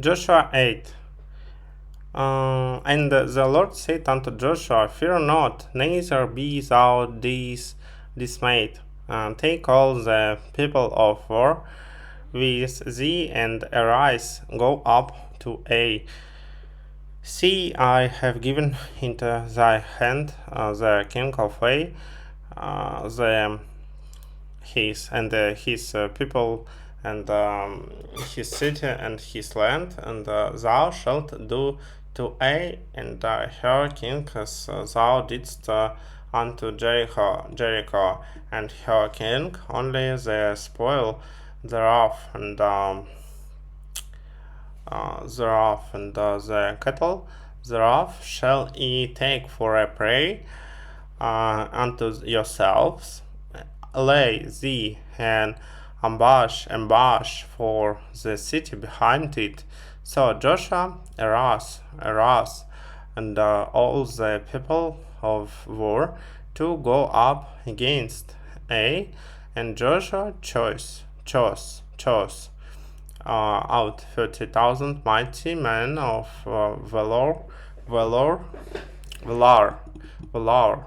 Joshua 8. And the Lord said unto Joshua, Fear not, neither be thou dismayed. Take all the people of war with thee, and arise, go up to Ai. See, I have given into thy hand the king of Ai, his people, and his city and his land, and thou shalt do to Ai and her king as thou didst unto Jericho, and her king, only the spoil thereof, and the cattle thereof shall ye take for a prey unto yourselves. Lay thee an ambush for the city behind it. So Joshua arose, and all the people of war to go up against Ai, and Joshua chose out 30,000 mighty men of valor, valor, valor, valor,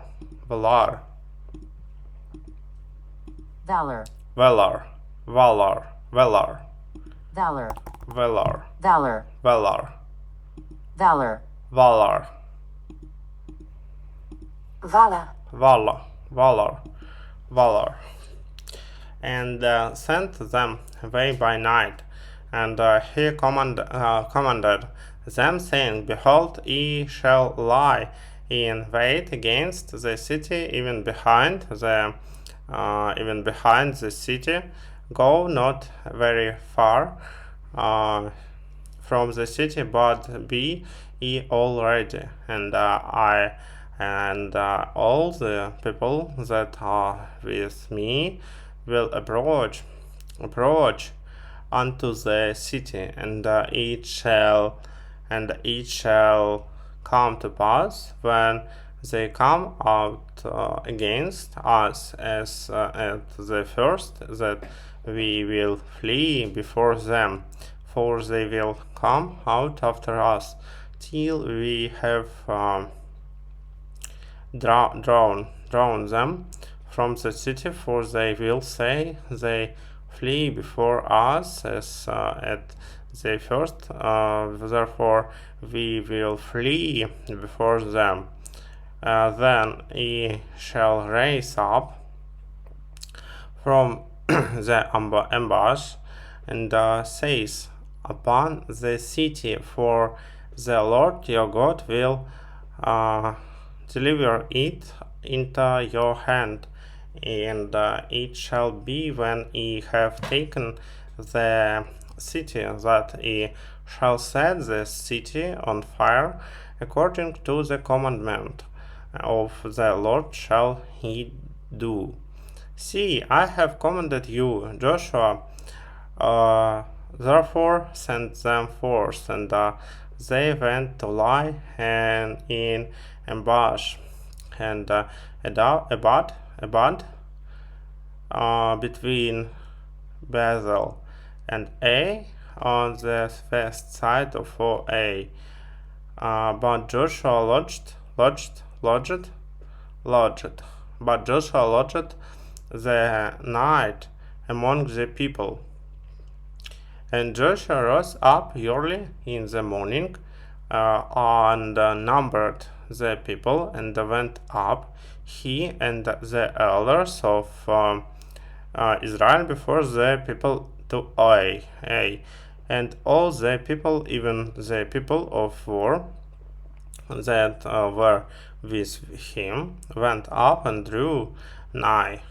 valor, valor, valor, valor, valor, valor, valor, valor, valor, valor, valor, valor, valor, valor, valor, and sent them away by night. And he commanded them, saying, Behold, ye shall lie in wait against the city, even behind the city. Go not very far from the city, but be ye all ready. And I and all the people that are with me will approach unto the city, and it shall come to pass when they come out against us as at the first, that we will flee before them, for they will come out after us till we have drawn them from the city, for they will say, they flee before us as at the first, therefore we will flee before them. Then ye shall raise up from the ambush, and says upon the city, for the Lord your God will deliver it into your hand. And it shall be when ye have taken the city, that ye shall set the city on fire, according to the commandment of the Lord shall he do. See, I have commanded you. Joshua therefore sent them forth, and they went to lie in ambush, and about between Bethel and Ai, on the west side of Ai. But Joshua lodged. But Joshua lodged the night among the people. And Joshua rose up early in the morning, and numbered the people, and went up, he and the elders of Israel, before the people to Ai. And all the people, even the people of war that were with him, went up and drew nigh,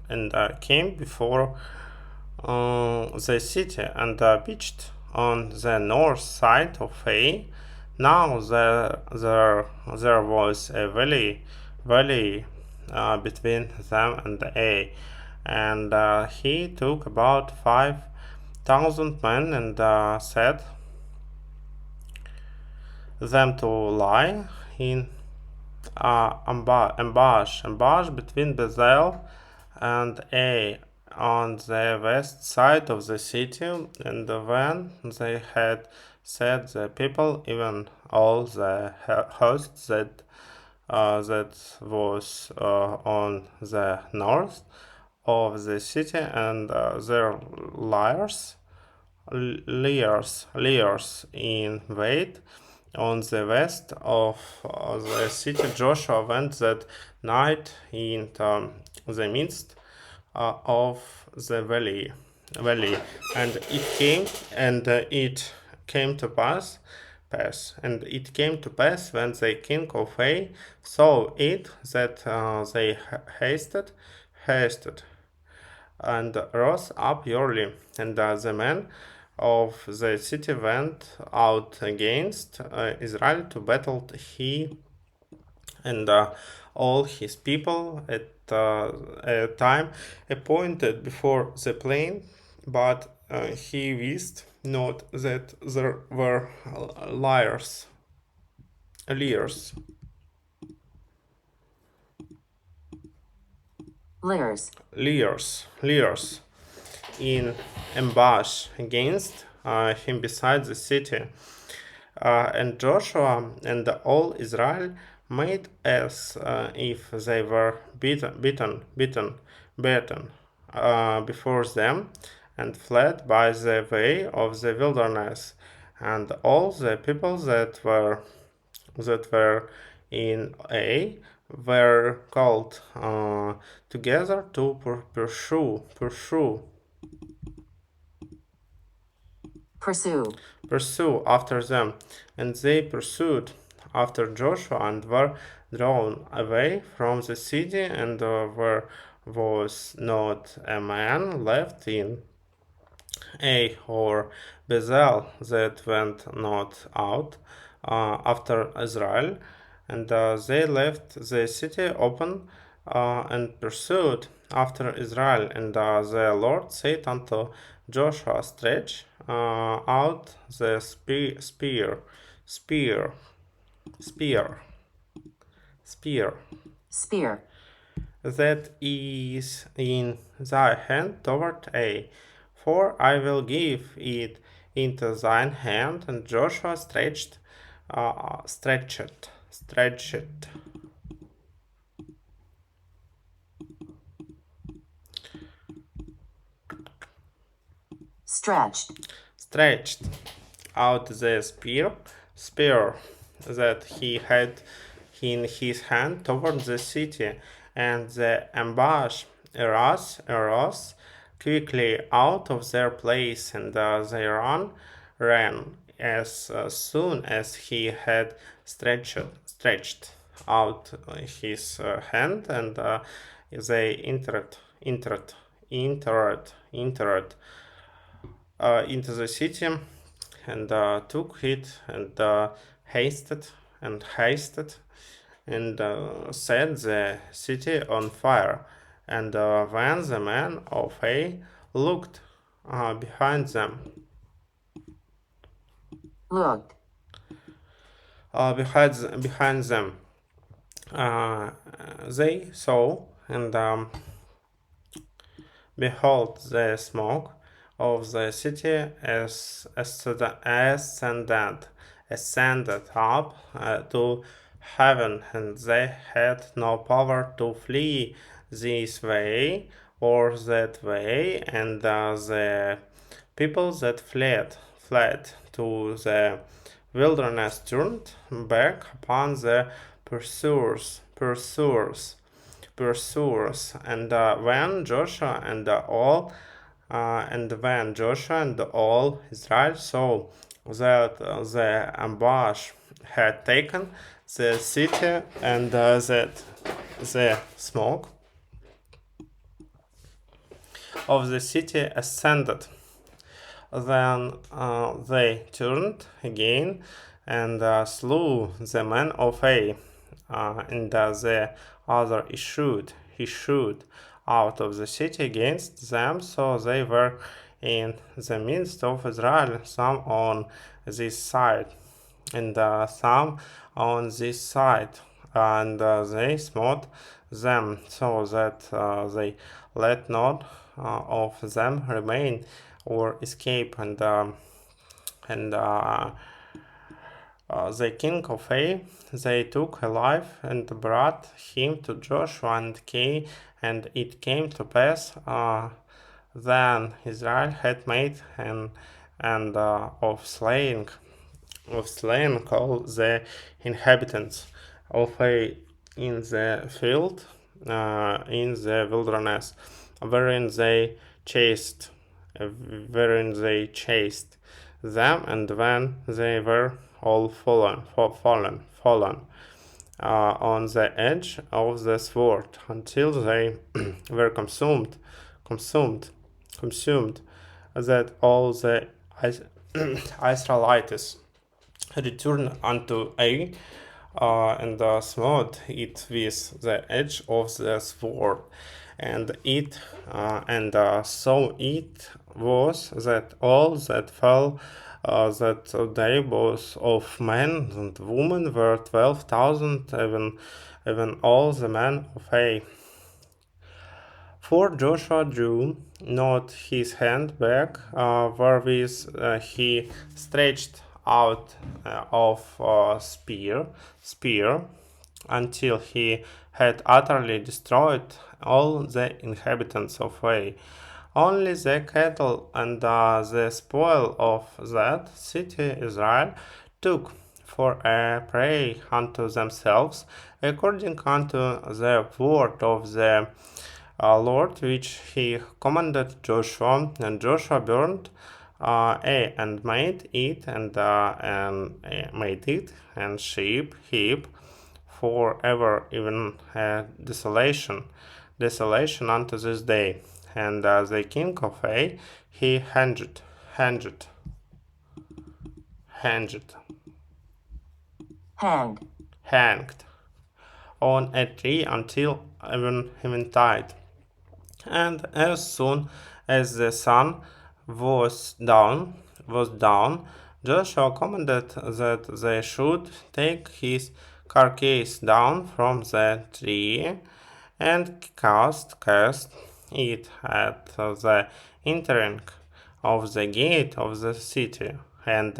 and came before the city, and pitched on the north side of Ai. Now there was a valley between them and Ai, and he took about 5,000 men, and set them to lie in ambush between Bethel and Ai, on the west side of the city, and when they had set the people, even all the host that was on the north of the city, and their layers in wait on the west of the city. Joshua went that night in the midst of the valley, and it came to and it came to pass when the king of Ai saw it that they hasted and rose up early, and the men of the city went out against Israel to battle. He and all his people at a time appointed before the plain, but he wist not that there were leaders, leaders in ambush against him beside the city. And Joshua and all Israel made as if they were beaten before them, and fled by the way of the wilderness. And all the people that were in A were called together to pursue after them, and they pursued after Joshua and were drawn away from the city, and there was not a man left in Ai or Bethel that went not out after Israel, and they left the city open and pursued after Israel. And the Lord said unto Joshua, stretch out the spear that is in thy hand toward Ai, for I will give it into thine hand. And Joshua stretched stretched out the spear that he had in his hand toward the city, and the ambush arose quickly out of their place, and they ran as soon as he had stretched out his hand, and they entered into the city, and took it, and hasted and set the city on fire. And when the men of Ai looked behind them, behind them, they saw, and behold, the smoke of the city ascended up to heaven, and they had no power to flee this way or that way. And the people that fled to the wilderness turned back upon the pursuers. And when Joshua and all Israel saw that the ambush had taken the city, and that the smoke of the city ascended, then they turned again and slew the men of Ai, and the other issued out of the city against them. So they were in the midst of Israel, some on this side and some on this side, and they smote them, so that they let not of them remain or escape, and the king of Ai they took alive and brought him to Joshua and Kay, and it came to pass then Israel had made and of slaying all the inhabitants of Ai in the field in the wilderness, wherein they chased wherein they chased them, and when they were all fallen on the edge of the sword, until they were consumed, consumed, that all the Israelites returned unto Ai, and smote it with the edge of the sword, and so it was that all that fell that day, both of men and women, were 12,000, even all the men of Ai. For Joshua drew not his hand back, wherewith he stretched out of spear, until he had utterly destroyed all the inhabitants of Ai. Only the cattle and the spoil of that city Israel took for a prey unto themselves, according unto the word of the Lord, which he commanded Joshua. And Joshua burned and made it and sheep heap forever, even desolation unto this day. And the king of Ai he hanged hanged hanged, hanged on a tree until even died. And as soon as the sun was down, Joshua commanded that they should take his carcass down from the tree and cast it at the entering of the gate of the city, and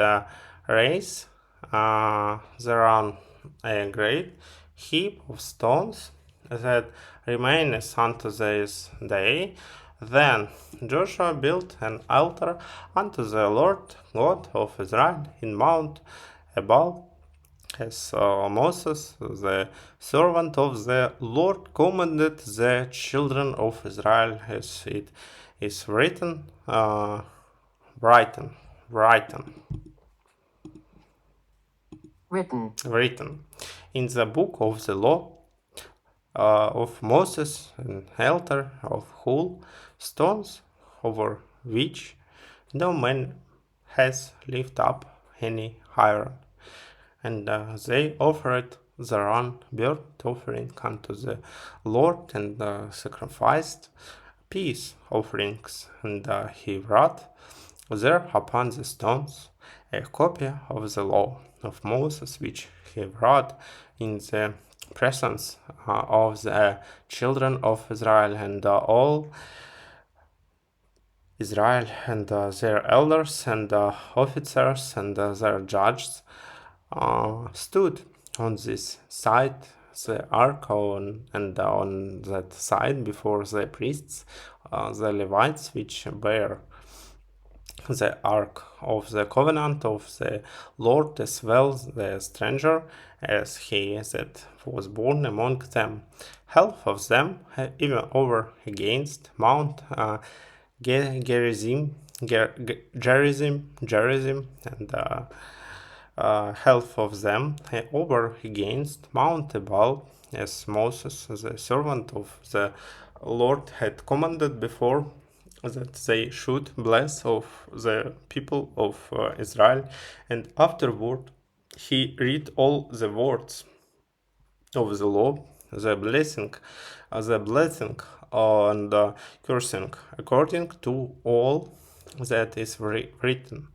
raise thereon a great heap of stones that remaineth unto this day. Then Joshua built an altar unto the Lord God of Israel in Mount Ebal, as Moses, the servant of the Lord, commanded the children of Israel, as it is written, written in the book of the law of Moses, an altar of whole stones, over which no man has lifted up any iron. And they offered their own burnt offering unto the Lord, and sacrificed peace offerings. And he wrote there upon the stones a copy of the law of Moses, which he wrote in the presence of the children of Israel, and all Israel and their elders and officers and their judges stood on this side the ark and on that side before the priests, the Levites, which bear the ark of the covenant of the Lord, as well the stranger as he that was born among them. Half of them even over against Mount Gerizim, and half of them over against Mount Ebal, as Moses, the servant of the Lord, had commanded before, that they should bless of the people of Israel. And afterward he read all the words of the law, the blessing and cursing, according to all that is written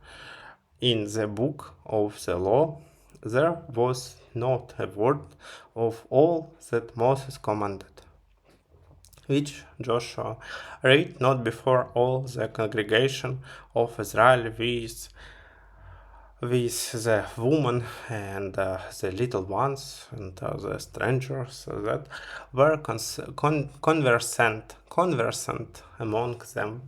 in the book of the law. There was not a word of all that Moses commanded. which Joshua read not before all the congregation of Israel with the women and the little ones and the strangers that were conversant among them.